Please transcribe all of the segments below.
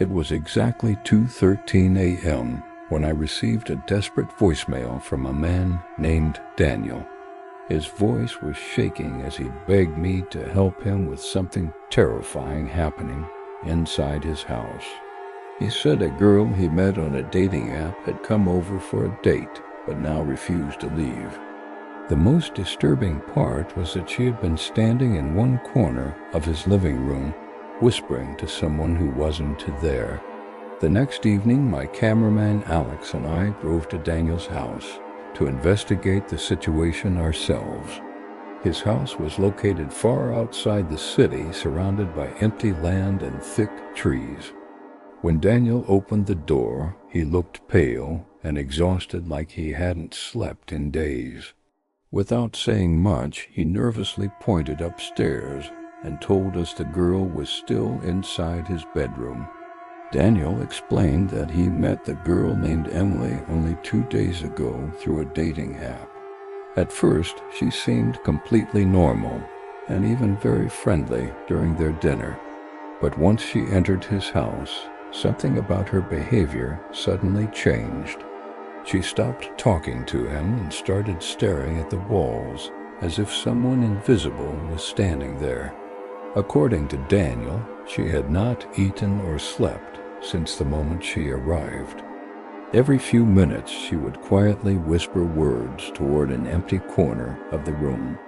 It was exactly 2:13 a.m. when I received a desperate voicemail from a man named Daniel. His voice was shaking as he begged me to help him with something terrifying happening inside his house. He said a girl he met on a dating app had come over for a date, but now refused to leave. The most disturbing part was that she had been standing in one corner of his living room, whispering to someone who wasn't there. The next evening, my cameraman Alex and I drove to Daniel's house to investigate the situation ourselves. His house was located far outside the city, surrounded by empty land and thick trees. When Daniel opened the door, he looked pale and exhausted, like he hadn't slept in days. Without saying much, he nervously pointed upstairs and told us the girl was still inside his bedroom. Daniel explained that he met the girl named Emily only 2 days ago through a dating app. At first, she seemed completely normal and even very friendly during their dinner. But once she entered his house, something about her behavior suddenly changed. She stopped talking to him and started staring at the walls as if someone invisible was standing there. According to Daniel, she had not eaten or slept since the moment she arrived. Every few minutes, she would quietly whisper words toward an empty corner of the room.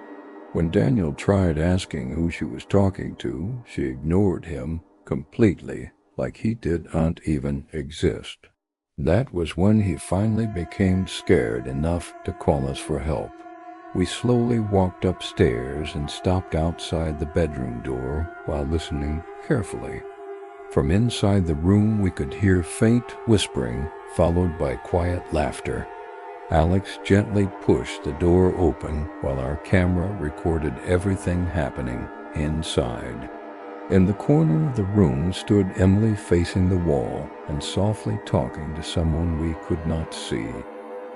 When Daniel tried asking who she was talking to, she ignored him completely, like he didn't even exist. That was when he finally became scared enough to call us for help. We slowly walked upstairs and stopped outside the bedroom door while listening carefully. From inside the room, we could hear faint whispering, followed by quiet laughter. Alex gently pushed the door open while our camera recorded everything happening inside. In the corner of the room stood Emily, facing the wall and softly talking to someone we could not see.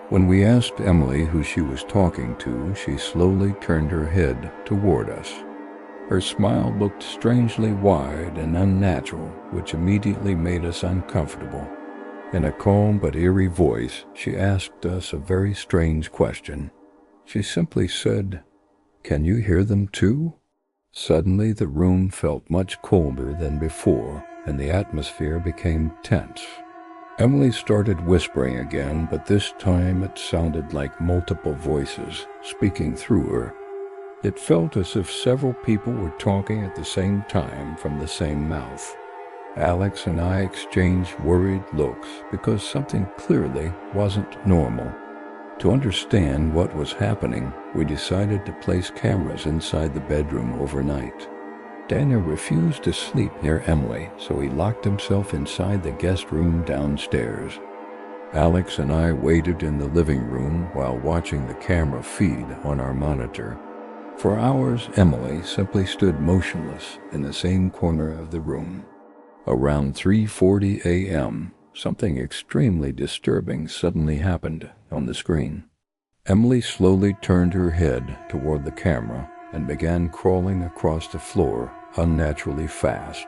When we asked Emily who she was talking to, she slowly turned her head toward us. Her smile looked strangely wide and unnatural, which immediately made us uncomfortable. In a calm but eerie voice, she asked us a very strange question. She simply said, "Can you hear them too?" Suddenly, the room felt much colder than before, and the atmosphere became tense. Emily started whispering again, but this time it sounded like multiple voices speaking through her. It felt as if several people were talking at the same time from the same mouth. Alex and I exchanged worried looks because something clearly wasn't normal. To understand what was happening, we decided to place cameras inside the bedroom overnight. Daniel refused to sleep near Emily, so he locked himself inside the guest room downstairs. Alex and I waited in the living room while watching the camera feed on our monitor. For hours, Emily simply stood motionless in the same corner of the room. Around 3:40 a.m., something extremely disturbing suddenly happened on the screen. Emily slowly turned her head toward the camera and began crawling across the floor unnaturally fast.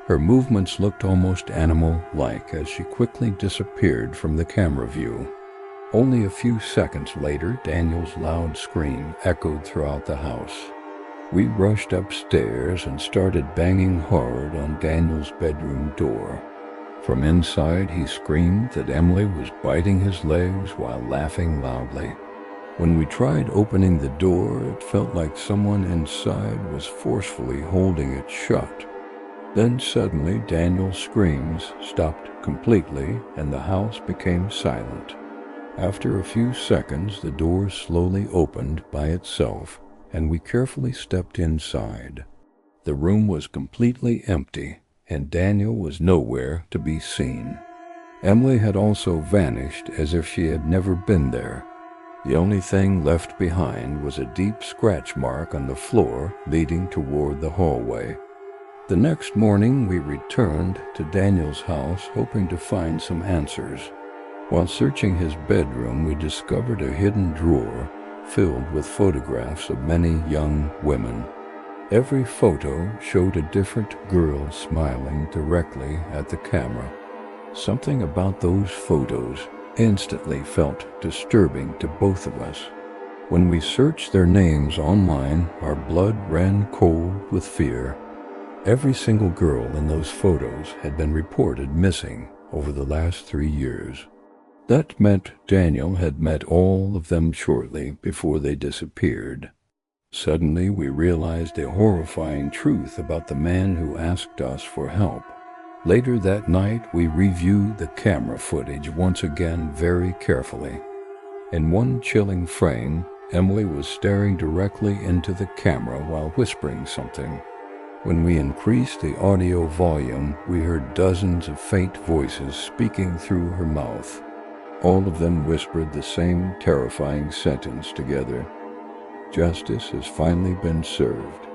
Her movements looked almost animal-like as she quickly disappeared from the camera view. Only a few seconds later, Daniel's loud scream echoed throughout the house. We rushed upstairs and started banging hard on Daniel's bedroom door. From inside, he screamed that Emily was biting his legs while laughing loudly. When we tried opening the door, it felt like someone inside was forcefully holding it shut. Then suddenly, Daniel's screams stopped completely and the house became silent. After a few seconds, the door slowly opened by itself, and we carefully stepped inside. The room was completely empty, and Daniel was nowhere to be seen. Emily had also vanished as if she had never been there. The only thing left behind was a deep scratch mark on the floor leading toward the hallway. The next morning, we returned to Daniel's house, hoping to find some answers. While searching his bedroom, we discovered a hidden drawer filled with photographs of many young women. Every photo showed a different girl smiling directly at the camera. Something about those photos instantly felt disturbing to both of us. When we searched their names online, our blood ran cold with fear. Every single girl in those photos had been reported missing over the last 3 years. That meant Daniel had met all of them shortly before they disappeared. Suddenly, we realized a horrifying truth about the man who asked us for help. Later that night, we reviewed the camera footage once again very carefully. In one chilling frame, Emily was staring directly into the camera while whispering something. When we increased the audio volume, we heard dozens of faint voices speaking through her mouth. All of them whispered the same terrifying sentence together. Justice has finally been served.